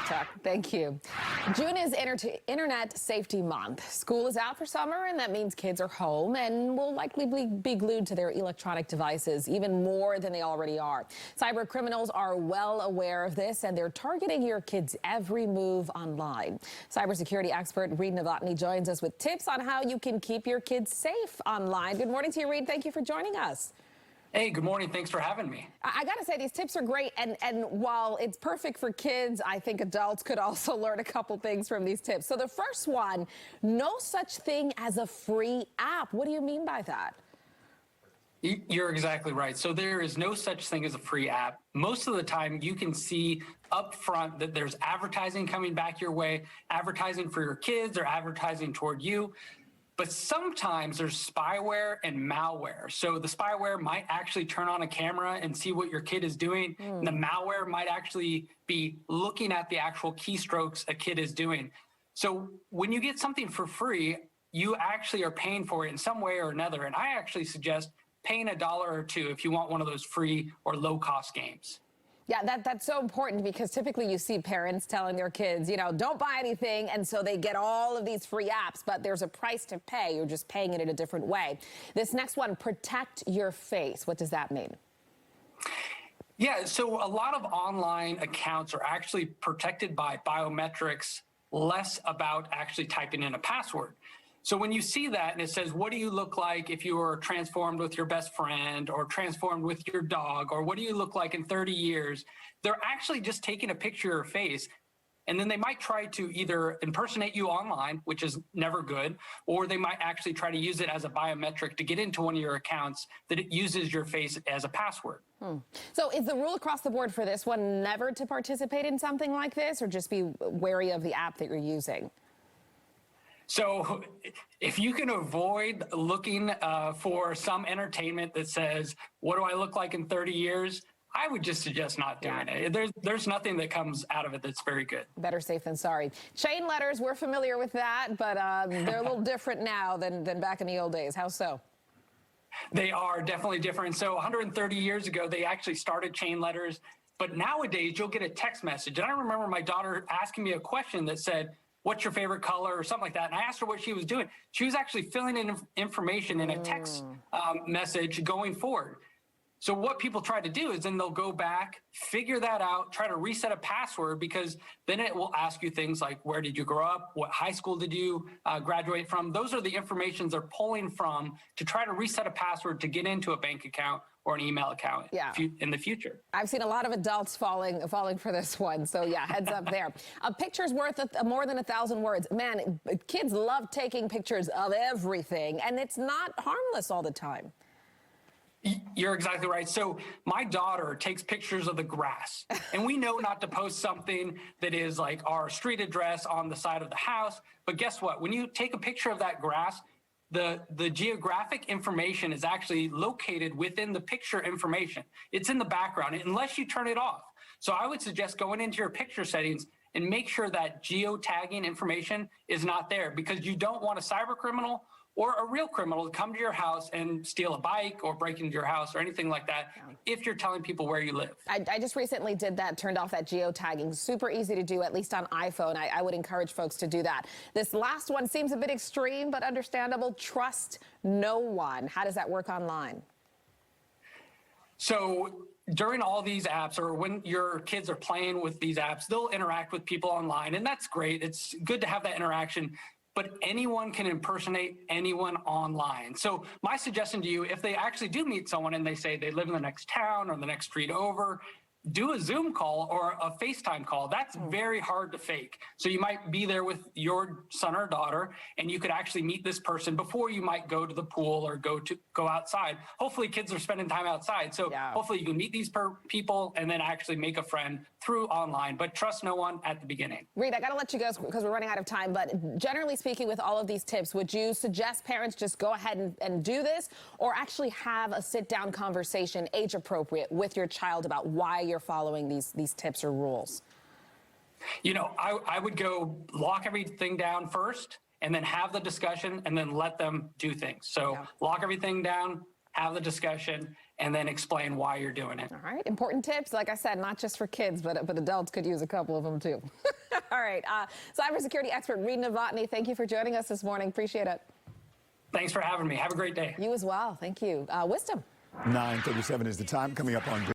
Chuck. Thank you. June is Internet Safety Month. School is out for summer, and that means kids are home and will likely be glued to their electronic devices even more than they already are. Cyber criminals are well aware of this, and they're targeting your kids' every move online. Cybersecurity expert Reid joins us with tips on how you can keep your kids safe online. Good morning to you, Reid. Thank you for joining us. Hey, good morning. Thanks for having me. I got to say, these tips are great. And while it's perfect for kids, I think adults could also learn a couple things from these tips. So the first one, no such thing as a free app. What do you mean by that? You're exactly right. So there is no such thing as a free app. Most of the time you can see up front that there's advertising coming back your way, advertising for your kids or advertising toward you. But sometimes there's spyware and malware. So the spyware might actually turn on a camera and see what your kid is doing. And the malware might actually be looking at the actual keystrokes a kid is doing. So when you get something for free, you actually are paying for it in some way or another. And I actually suggest paying $1 or $2 if you want one of those free or low-cost games. Yeah, that's so important because typically you see parents telling their kids, you know, don't buy anything. And so they get all of these free apps, but there's a price to pay. You're just paying it in a different way. This next one, protect your face. What does that mean? Yeah, so a lot of online accounts are actually protected by biometrics, less about actually typing in a password. So when you see that and it says, what do you look like if you were transformed with your best friend or transformed with your dog, or what do you look like in 30 years? They're actually just taking a picture of your face. And then they might try to either impersonate you online, which is never good, or they might actually try to use it as a biometric to get into one of your accounts that it uses your face as a password. So is the rule across the board for this one never to participate in something like this, or just be wary of the app that you're using? So if you can avoid looking for some entertainment that says, what do I look like in 30 years? I would just suggest not doing it. There's nothing that comes out of it that's very good. Better safe than sorry. Chain letters, we're familiar with that, but they're a little different now than back in the old days. How so? They are definitely different. So 130 years ago, they actually started chain letters. But nowadays, you'll get a text message. And I remember my daughter asking me a question that said, what's your favorite color or something like that. And I asked her what she was doing. She was actually filling in information in a text message going forward. So what people try to do is then they'll go back, figure that out, try to reset a password, because then it will ask you things like, where did you grow up? What high school did you graduate from? Those are the informations they're pulling from to try to reset a password to get into a bank account or an email account in the future. I've seen a lot of adults falling for this one. So yeah, heads up there. A picture's worth more than 1,000 words. Man, kids love taking pictures of everything, and it's not harmless all the time. You're exactly right. So my daughter takes pictures of the grass, and we know not to post something that is like our street address on the side of the house. But guess what? When you take a picture of that grass, the geographic information is actually located within the picture information. It's in the background unless you turn it off. So I would suggest going into your picture settings and make sure that geotagging information is not there, because you don't want a cyber criminal or a real criminal to come to your house and steal a bike or break into your house or anything like that if you're telling people where you live. I just recently did that, turned off that geotagging. Super easy to do, at least on iPhone. I would encourage folks to do that. This last one seems a bit extreme, but understandable. Trust no one. How does that work online? So during all these apps, or when your kids are playing with these apps, they'll interact with people online, and that's great. It's good to have that interaction. But anyone can impersonate anyone online. So my suggestion to you, if they actually do meet someone and they say they live in the next town or the next street over, do a Zoom call or a FaceTime call. That's very hard to fake. So you might be there with your son or daughter, and you could actually meet this person before you might go to the pool or go outside. Hopefully kids are spending time outside. So hopefully you can meet these people and then actually make a friend through online, but trust no one at the beginning. Reid, I got to let you go because we're running out of time, but generally speaking, with all of these tips, would you suggest parents just go ahead and do this, or actually have a sit-down conversation, age appropriate, with your child about why you're following these tips or rules? You know, I would go lock everything down first and then have the discussion and then let them do things. So lock everything down, have the discussion, and then explain why you're doing it. All right. Important tips. Like I said, not just for kids, but adults could use a couple of them too. All right. Cybersecurity expert Reid, thank you for joining us this morning. Appreciate it. Thanks for having me. Have a great day. You as well. Thank you. Wisdom. 9:37 is the time. Coming up on